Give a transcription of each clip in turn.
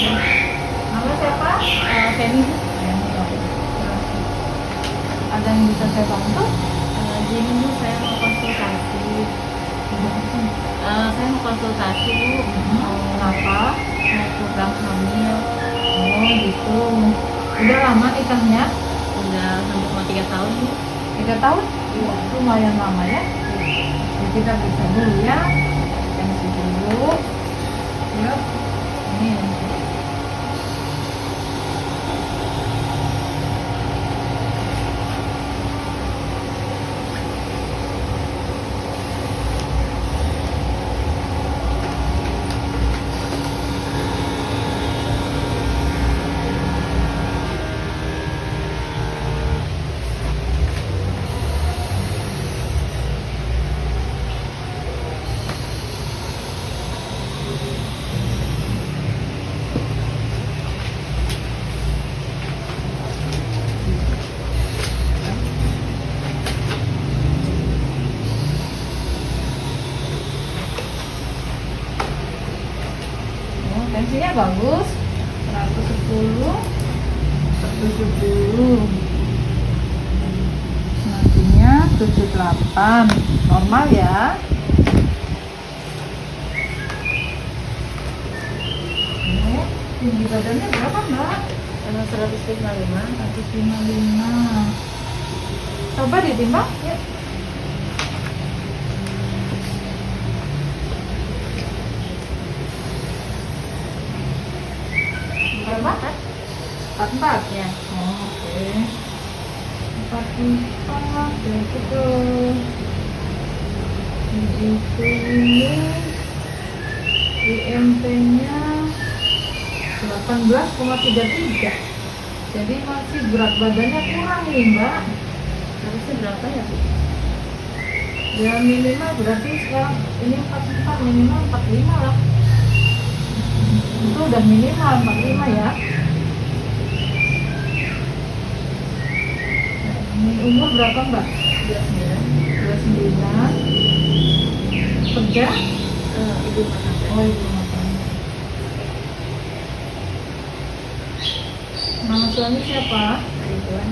Nama siapa? Femi. Ada yang bisa saya bantu? Gini Bu, saya mau konsultasi. Saya mau konsultasi Bu, Kenapa? mau program hamil. Oh gitu. Udah lama nikahnya? Udah hampir mau 3 tahun Bu. 3 tahun? Iya. Lumayan lama ya. Jadi kita bisa dulu ya. Tensi dulu. Yuk. Ini. Tensinya bagus, 110 70, nadinya 78, normal ya. Ini tinggi badannya berapa Mbak? 155. 155. Coba ditimbang ya. Berapa? 44 Ya. Oh, oke. 44 ya itu ini IMP-nya 18,33. Jadi masih berat badannya kurang nih Mbak. Harusnya berapa ya Bu? Ya minimal berarti sekarang ini 44, minimal 45 lah. Itu udah minimal 45 ya. Ini umur berapa Mbak? 29. Kerja? Ibu mana? Oh ibu rumah tangga. Nama suami siapa? Ridwan.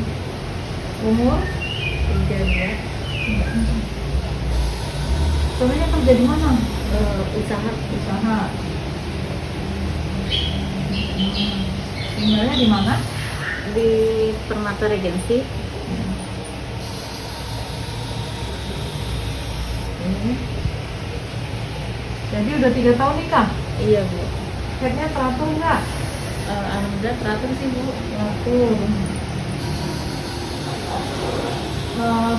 Umur? 32. Suaminya kerja di mana? Usaha Usaha. Tinggalnya di mana? di Permata Regensi. Ini. Jadi udah 3 tahun nikah? Iya Bu. Headnya teratur nggak? Alhamdulillah teratur sih Bu. Teratur.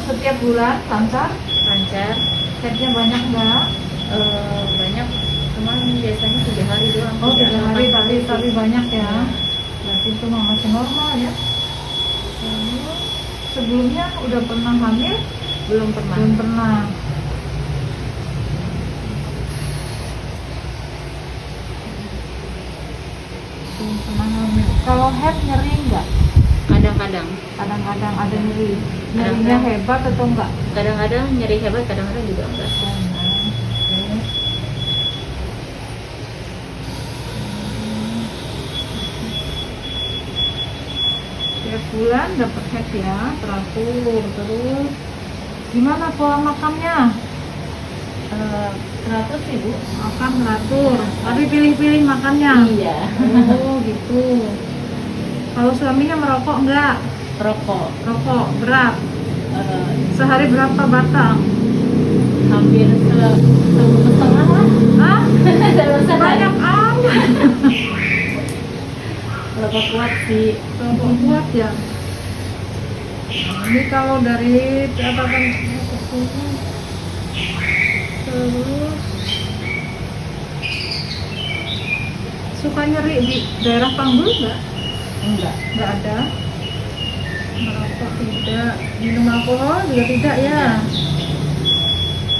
Setiap bulan lancar? Lancar. Headnya banyak nggak? Banyak. Kemarin biasanya 3 hari doang. Oh 3 hari Empat tapi banyak ya. Berarti itu masih normal ya. Sebelumnya udah pernah hamil? Belum pernah. Belum pernah. Belum pernah hamil. Kalau head nyeri nggak? Kadang-kadang. Kadang-kadang ada nyeri. Nyerinya hebat atau enggak? Kadang-kadang nyeri hebat, kadang-kadang juga enggak. Tiap bulan dapat head ya, teratur. Terus gimana pola makannya? Teratur sih Bu. Makan teratur, tapi pilih-pilih makannya. Iya. Oh gitu. Kalau suaminya merokok enggak? Rokok. Rokok berat. Eh, Sehari berapa batang? hampir setengah lah. Hah? Dalam sehari. Banyak amat. Rokok kuat sih. Rokok kuat ya. Ini kalau dari catatan terus suka nyeri di daerah panggul nggak? Enggak. Nggak ada. Merokok tidak, minum alkohol juga tidak ya.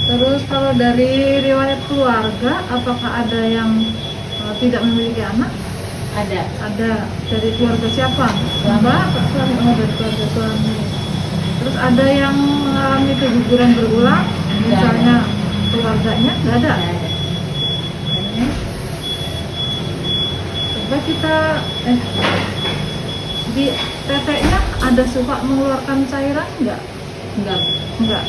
Terus kalau dari riwayat keluarga, apakah ada yang tidak memiliki anak? Ada. Ada. Dari keluarga siapa? Suami. Bapak suami. Oh dari keluarga suami. Terus ada yang mengalami keguguran berulang, misalnya keluarganya nggak ada. Ada. Ini. coba kita di teteknya ada suka mengeluarkan cairan enggak? Enggak. Enggak.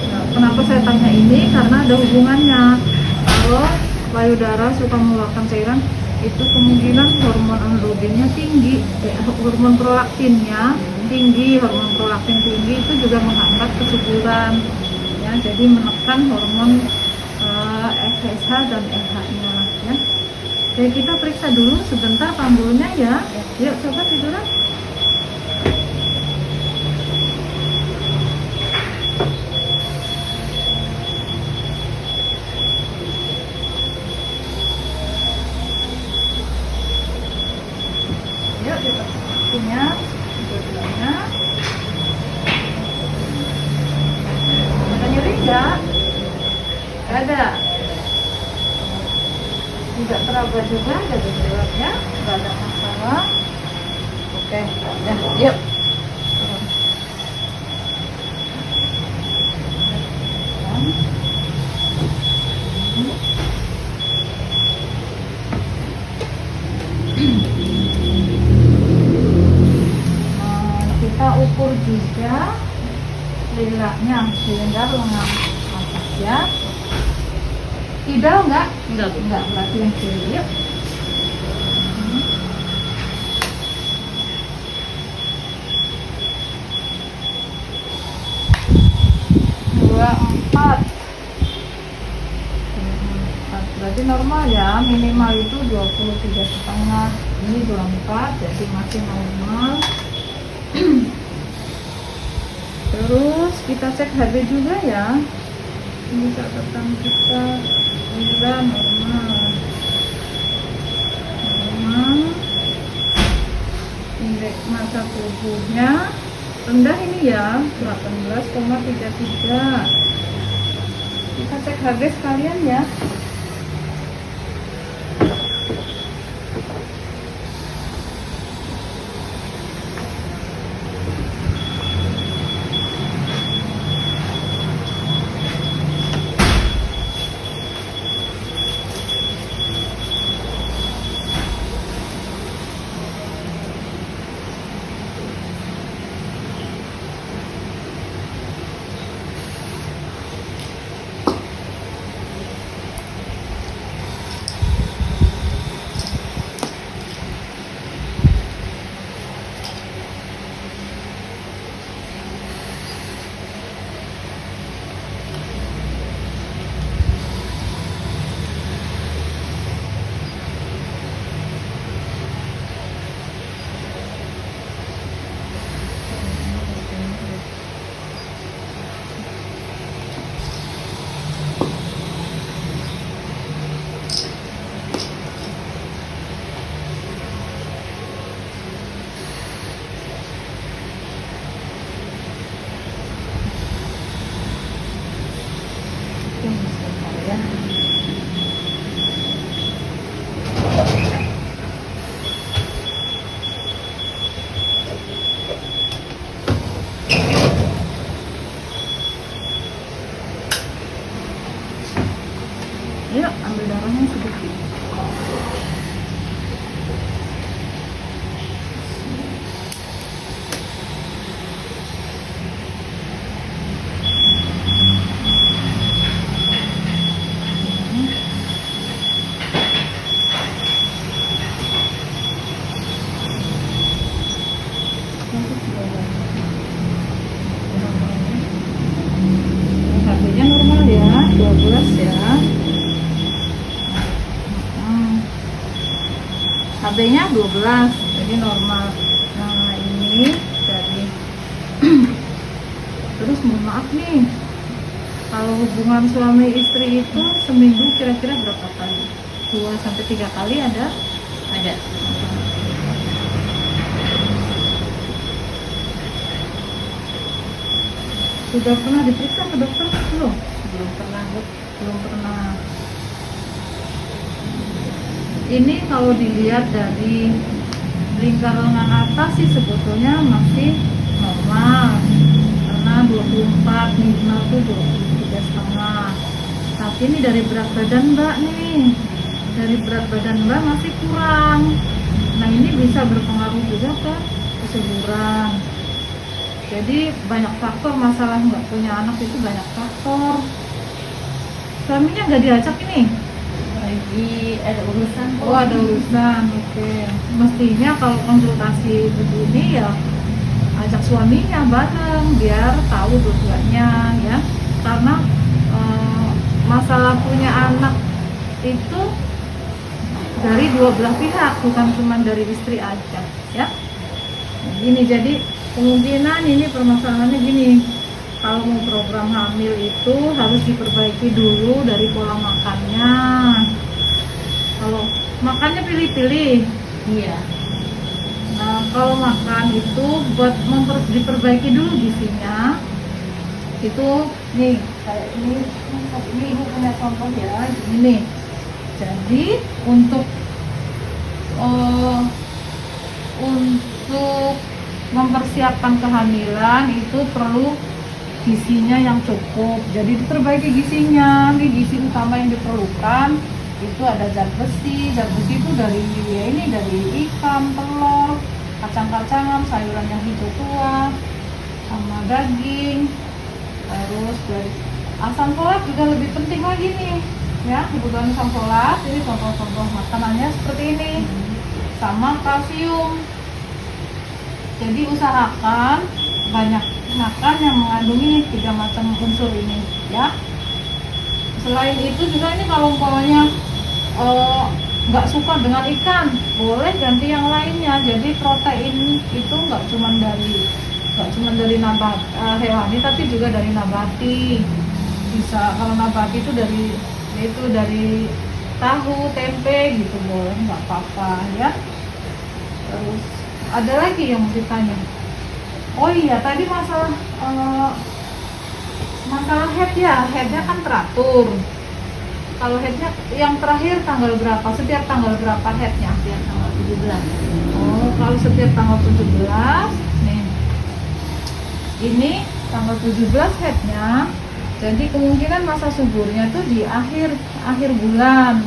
Nah, kenapa saya tanya ini? Karena ada hubungannya. Kalau payudara suka mengeluarkan cairan, itu kemungkinan hormon androgennya tinggi, hormon prolaktinnya tinggi. Hormon prolaktin tinggi itu juga menghambat kesuburan, ya. Jadi menekan hormon FSH dan LH-nya, ya. Oke, kita periksa dulu sebentar panggulnya ya. Yuk coba tiduran. Yuk kita kakinya, dua-duanya. Ada nyeri nggak? Nggak ada. Tidak teraba juga, ada gejalanya, nggak ada masalah. Oke, ya, yuk. Kita ukur juga lilaknya, silinder lengan atas ya. Kidal enggak? Enggak, berarti yang kiri. Yuk. 24. Berarti normal ya, minimal itu 23,5. Ini 24, jadi masih normal. Terus kita cek HB juga ya. Ini catatan kita gula normal. Indeks massa tubuhnya rendah ini ya, 18,33. Kita cek HB sekalian ya. Yuk, ambil darahnya sedikit. HB-nya normal ya, 12 ya. HB-nya 12, jadi normal. Nah ini dari terus mohon maaf nih, kalau hubungan suami istri itu seminggu kira-kira berapa kali? 2-3 kali ada? Ada. Sudah pernah diperiksa ke dokter belum? Belum pernah, Bu. Belum pernah. Ini kalau dilihat dari lingkar lengan atas sih sebetulnya masih normal, karena 24, minimal tuh 23,5. Tapi ini dari berat badan Mbak nih, dari berat badan Mbak masih kurang. bisa berpengaruh juga ke kesuburan. Jadi banyak faktor masalah nggak punya anak itu banyak faktor. Suaminya nggak diajak ini? Lagi ada urusan kok. Oh ada urusan, oke. Mestinya kalau konsultasi begini ya ajak suaminya bareng biar tahu dua-duanya ya. Karena masalah punya anak itu dari dua belah pihak, bukan cuma dari istri aja ya. Nah, gini, jadi kemungkinan ini permasalahannya gini, kalau mau program hamil itu harus diperbaiki dulu dari pola makannya. Kalau makannya pilih-pilih. Iya. Nah, kalau makan itu buat diperbaiki dulu gizinya. Itu nih kayak ini ibu punya contoh ya, ini nih. Jadi untuk mempersiapkan kehamilan itu perlu gizinya yang cukup. Jadi diperbaiki gizinya. Nih gizi utama yang diperlukan itu ada zat besi. Zat besi itu dari ikan, telur, kacang-kacangan, sayuran yang hijau tua, sama daging. Terus dari asam folat juga lebih penting lagi nih ya, kebutuhan asam folat. Ini contoh-contoh makanannya seperti ini. Sama kalsium. Jadi usahakan banyak makan yang mengandungi 3 macam unsur ini ya. Selain itu juga ini kalau umpamanya nggak suka dengan ikan, boleh ganti yang lainnya. Jadi protein itu nggak cuma dari nabat hewani, tapi juga dari nabati. Bisa kalau nabati itu dari tahu, tempe gitu, boleh, nggak apa-apa ya. Terus ada lagi yang mau ditanya. Oh iya, tadi masalah head ya, headnya kan teratur. Kalau headnya yang terakhir tanggal berapa? Setiap tanggal berapa headnya? Setiap tanggal 17. Oh, kalau setiap tanggal 17 nih, ini tanggal 17 headnya. Jadi kemungkinan masa suburnya tuh di akhir bulan.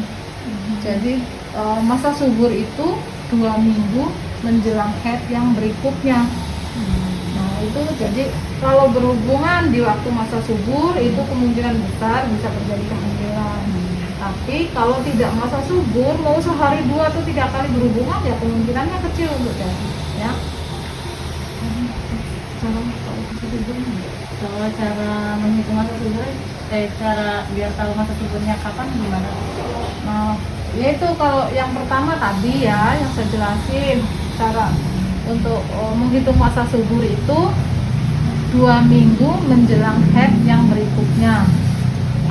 Jadi masa subur itu 2 minggu menjelang head yang berikutnya. Nah itu jadi kalau berhubungan di waktu masa subur itu kemungkinan besar bisa terjadi kehamilan. Tapi kalau tidak masa subur, mau sehari 2 atau 3 kali berhubungan ya kemungkinannya kecil untuk jadi ya. Kalau cara menghitung masa subur, cara biar tahu masa suburnya kapan gimana? Nah, yaitu kalau yang pertama tadi ya yang saya jelasin, cara untuk menghitung masa subur itu 2 minggu menjelang head yang berikutnya.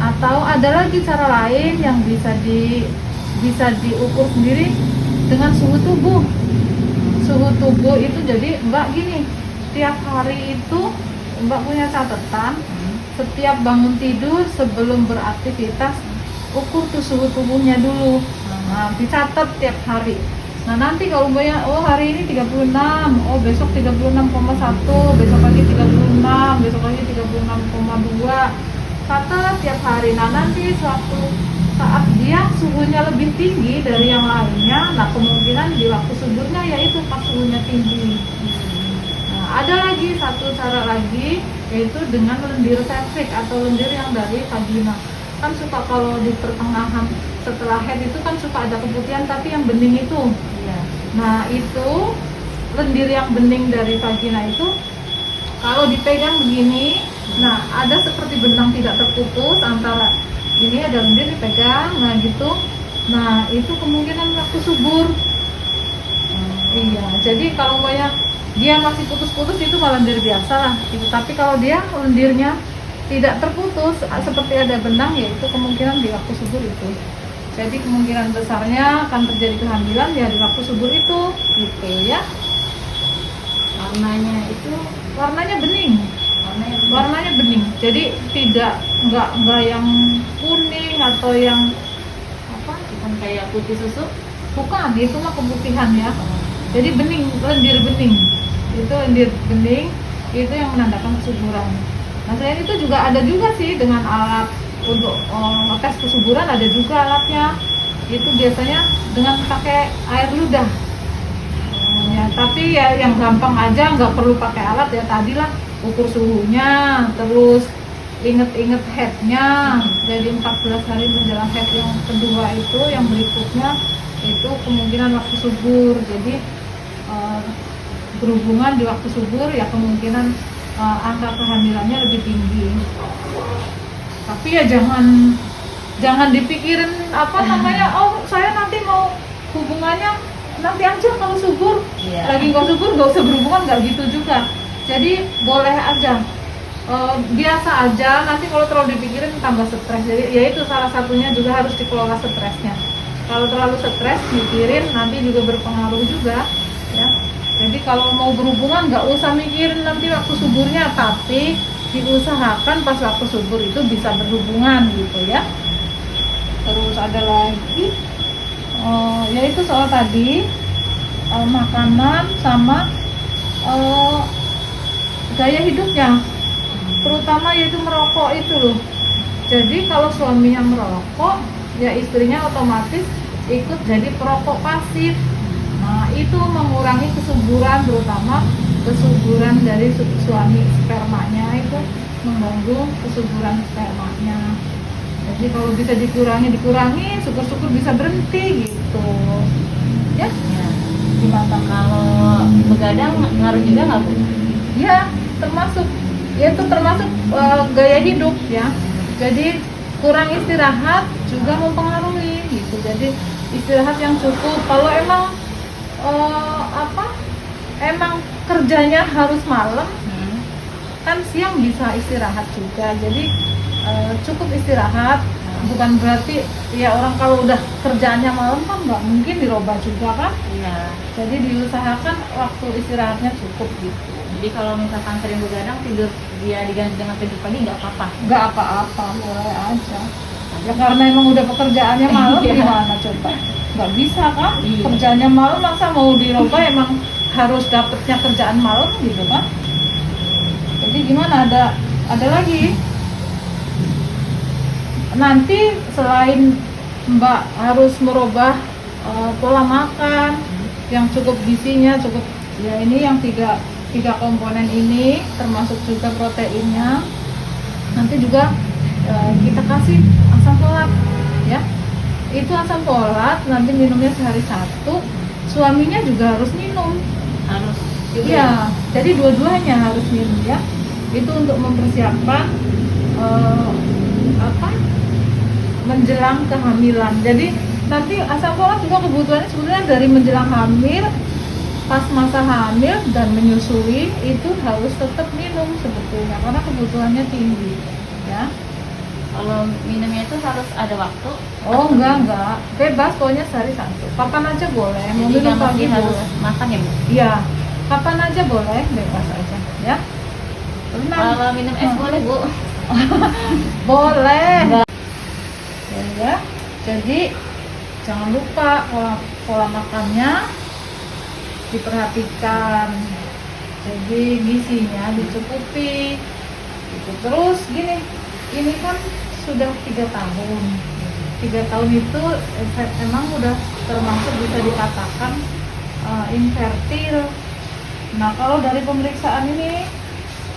Atau ada lagi cara lain yang bisa diukur sendiri dengan suhu tubuh. Suhu tubuh itu jadi Mbak gini, tiap hari itu Mbak punya catatan, setiap bangun tidur sebelum beraktivitas ukur tuh suhu tubuhnya dulu. Nah, dicatat tiap hari. Nah, nanti kalau Mbaknya hari ini 36, besok 36,1, besok lagi 36, besok lagi 36,2. Catat tiap hari. Nah, nanti suatu saat dia suhunya lebih tinggi dari yang lainnya, nah kemungkinan di waktu suburnya yaitu pas suhunya tinggi. Nah, ada lagi satu cara lagi, yaitu dengan lendir pelvik atau lendir yang dari vagina. Kan suka kalau di pertengahan setelah head itu kan suka ada keputihan tapi yang bening itu. Iya. Nah, itu lendir yang bening dari vagina itu kalau dipegang begini, nah ada seperti benang tidak terputus antara ini ada lendir dipegang, nah gitu. Nah, itu kemungkinan waktu subur. Iya, jadi kalau banyak dia masih putus-putus itu malah lendir biasa lah gitu. Tapi kalau dia lendirnya tidak terputus seperti ada benang, yaitu kemungkinan di waktu subur itu. Jadi kemungkinan besarnya akan terjadi kehamilan ya di waktu subur itu gitu ya. Warnanya bening. Warnanya bening. Jadi enggak yang kuning atau yang apa? Bukan kayak putih susu. Bukan, itu mah keputihan ya. Jadi bening, lendir bening. Itu lendir bening itu yang menandakan kesuburan. Nah, selain itu juga ada juga sih dengan alat untuk tes kesuburan, ada juga alatnya. Itu biasanya dengan pakai air ludah. tapi ya yang gampang aja, nggak perlu pakai alat ya, tadilah ukur suhunya, terus inget-inget headnya. Jadi 14 hari menjelang head yang kedua itu, yang berikutnya itu kemungkinan waktu subur. Jadi berhubungan di waktu subur ya kemungkinan angka kehamilannya lebih tinggi. Tapi ya jangan dipikirin apa namanya, oh saya nanti mau hubungannya nanti aja kalau subur. Lagi nggak subur nggak usah berhubungan, nggak gitu juga. Jadi boleh aja, biasa aja. Nanti kalau terlalu dipikirin tambah stres. Jadi ya itu salah satunya juga harus dikelola stresnya. Kalau terlalu stres mikirin nanti juga berpengaruh juga ya. Jadi kalau mau berhubungan nggak usah mikirin nanti waktu suburnya, tapi diusahakan pas waktu subur itu bisa berhubungan gitu ya. Terus ada lagi yaitu soal tadi makanan sama gaya hidupnya, terutama yaitu merokok itu loh. Jadi kalau suaminya merokok ya istrinya otomatis ikut jadi perokok pasif. Nah itu mengurangi kesuburan, terutama kesuburan dari suami, spermanya itu mengganggu kesuburan spermanya. Jadi kalau bisa dikurangi, syukur-syukur bisa berhenti gitu ya. Gimana kalau begadang ngaruh juga nggak Bu? Ya termasuk, itu termasuk gaya hidup ya. Jadi kurang istirahat juga mempengaruhi gitu. Jadi istirahat yang cukup. Kalau emang emang kerjanya harus malam, kan siang bisa istirahat juga. Jadi cukup istirahat. Bukan berarti ya orang kalau udah kerjaannya malam kan nggak mungkin dirubah juga kan. Jadi diusahakan waktu istirahatnya cukup gitu. Jadi kalau misalkan sering begadang, tidur dia diganti dengan tidur pagi nggak apa-apa? Nggak apa-apa, boleh aja ya, karena emang udah pekerjaannya malam. Gimana coba, nggak bisa kan. Kerjaannya malam masa mau dirubah, emang harus dapetnya kerjaan malam gitu kan. Jadi gimana, ada lagi nanti selain Mbak harus merubah pola makan yang cukup gizinya, cukup ya, ini yang tiga komponen ini termasuk juga proteinnya. Nanti juga kita kasih asam folat ya. Itu asam folat nanti minumnya sehari 1, suaminya juga harus minum. Harus juga ya, jadi dua-duanya harus minum ya. Itu untuk mempersiapkan menjelang kehamilan. Jadi nanti asam folat juga kebutuhannya sebenarnya dari menjelang hamil, pas masa hamil dan menyusui itu harus tetap minum sebetulnya karena kebutuhannya tinggi ya. Kalau minumnya itu harus ada waktu? Oh enggak, bebas pokoknya sehari 1, kapan aja boleh. Mau Jadi minum pagi harus boleh, makan ya Bu? iya kapan aja boleh, bebas aja ya. Kalau minum es boleh Bu? Boleh ya. Jadi jangan lupa pola makannya diperhatikan, jadi gizinya dicukupi gitu. Terus gini, ini kan sudah 3 tahun. 3 tahun itu emang udah termasuk bisa dikatakan infertil. Nah kalau dari pemeriksaan ini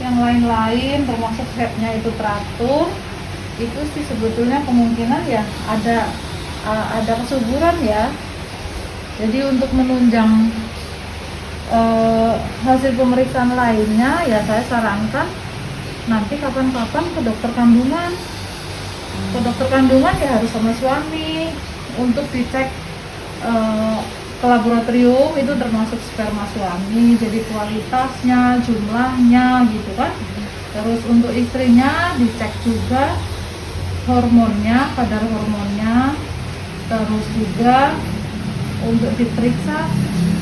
yang lain-lain termasuk headnya itu teratur, itu sih sebetulnya kemungkinan ya ada kesuburan ya. Jadi untuk menunjang hasil pemeriksaan lainnya ya, saya sarankan nanti kapan-kapan ke dokter kandungan. Ke dokter kandungan ya harus sama suami untuk dicek ke laboratorium, itu termasuk sperma suami, jadi kualitasnya, jumlahnya gitu kan. Terus untuk istrinya dicek juga hormonnya, kadar hormonnya. Terus juga untuk diperiksa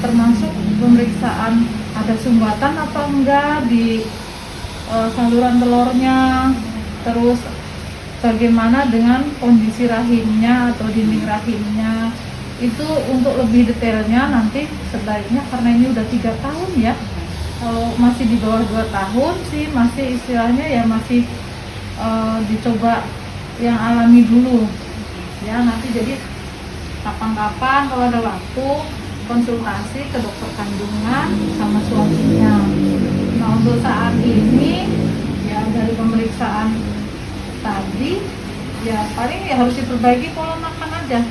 termasuk pemeriksaan ada sumbatan apa enggak di saluran telurnya. Terus bagaimana dengan kondisi rahimnya atau dinding rahimnya. Itu untuk lebih detailnya nanti sebaiknya, karena ini udah 3 tahun ya. Kalau masih di bawah 2 tahun sih masih istilahnya ya masih dicoba yang alami dulu ya. Nanti jadi kapan-kapan kalau ada waktu konsultasi ke dokter kandungan sama suaminya. Nah untuk saat ini ya dari pemeriksaan tadi ya paling ya harus diperbaiki pola makan aja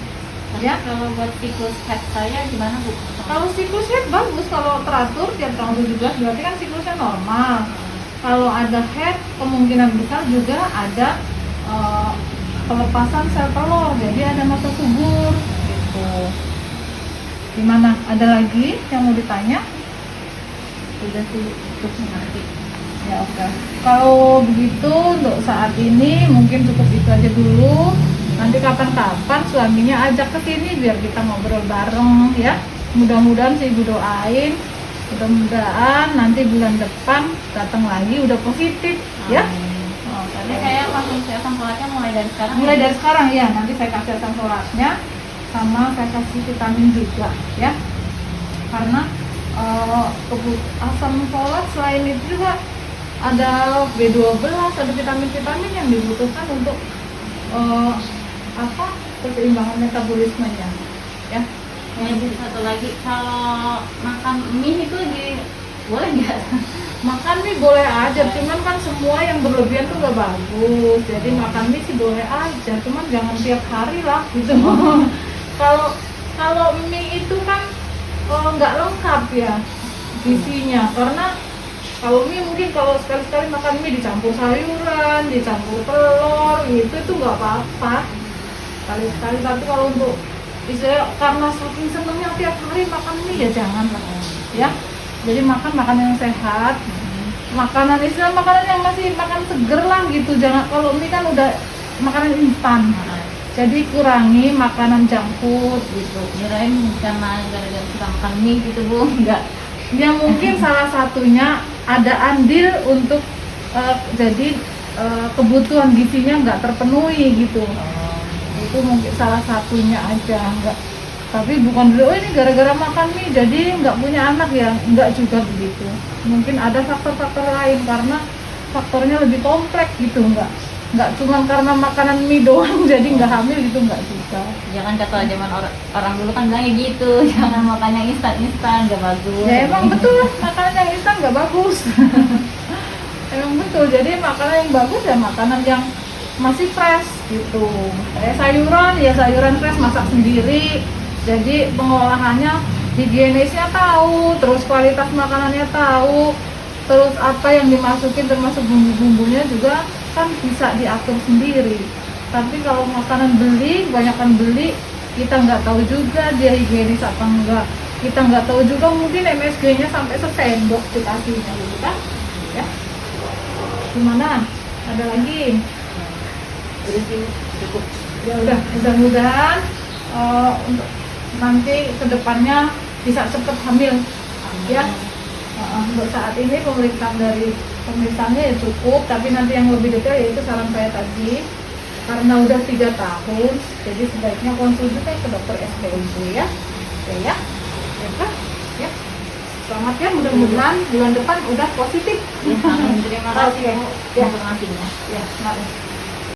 ya. Kalau buat siklus head saya gimana Bu? Kalau siklusnya bagus, kalau teratur tiap tahun 17 berarti kan siklusnya normal. Kalau ada head kemungkinan besar juga ada pelepasan sel telur, jadi ada masa subur gitu. Gimana? Ada lagi yang mau ditanya? Sudah sih cukup mengerti. Ya oke. Kalau begitu untuk saat ini mungkin cukup itu aja dulu. Nanti kapan-kapan suaminya ajak ke sini biar kita ngobrol bareng ya. Mudah-mudahan sih Ibu doain, mudah-mudahan nanti bulan depan datang lagi udah positif ya. Oh, tapi saya konsumsi asam folatnya mulai dari sekarang. Mulai dari sekarang ya, nanti saya kasih asam folatnya sama saya kasih vitamin juga ya. Karena asam folat selain itu juga ada B12, ada vitamin-vitamin yang dibutuhkan untuk keseimbangan metabolismenya ya. Jadi satu lagi, kalau makan mie itu boleh nggak? Makan mie boleh aja, cuman kan semua yang berlebihan tuh gak bagus. Jadi makan mie sih boleh aja, cuman jangan tiap hari lah gitu. Kalau mie itu kan nggak lengkap ya gizinya, karena kalau mie mungkin kalau sekali-sekali makan mie dicampur sayuran, dicampur telur gitu itu nggak apa-apa sekali-sekali. Tapi kalau untuk istilah karena saking senengnya tiap hari makan mie ya jangan lah ya. Jadi makan yang sehat, makanan istilah makanan yang masih makan seger lah gitu. Jangan, kalau mie kan udah makanan instan, jadi kurangi makanan junk food gitu. Kirain karena gara-gara suka makan mie gitu Bu, enggak. Ya mungkin salah satunya ada andil untuk jadi kebutuhan gizinya nggak terpenuhi gitu. Itu mungkin salah satunya aja, enggak. Tapi bukan dulu ini gara-gara makan mie jadi nggak punya anak ya, nggak juga begitu. Mungkin ada faktor-faktor lain karena faktornya lebih kompleks gitu, nggak cuma karena makanan mie doang jadi nggak hamil gitu, nggak juga. Jangan kata zaman orang dulu kan bilangnya gitu, jangan makan yang instan nggak bagus. Ya emang betul, makanan yang instan nggak bagus. Emang betul, jadi makanan yang bagus ya makanan yang masih fresh gitu. Kayak sayuran ya sayuran fresh masak sendiri. Jadi pengolahannya higienisnya tahu, terus kualitas makanannya tahu, terus apa yang dimasukin termasuk bumbu-bumbunya juga kan bisa diatur sendiri. Tapi kalau makanan beli, kebanyakan beli, kita nggak tahu juga dia higienis apa enggak. Kita nggak tahu juga mungkin MSG-nya sampai sesendok dikasihnya gitu kan? Ya. Gimana? Ada lagi? Udah sih cukup. Ya udah, mudah-mudahan untuk nanti kedepannya bisa cepat hamil ya. Untuk saat ini pemeriksaannya ya cukup, tapi nanti yang lebih detail yaitu saran saya tadi, karena udah 3 tahun jadi sebaiknya konsul juga ke dokter SPOD ya. Oke ya, ya. Selamat ya, mudah-mudahan bulan depan udah positif. Ya, terima kasih Oke. Bu Ya. informasinya. Ya, mari.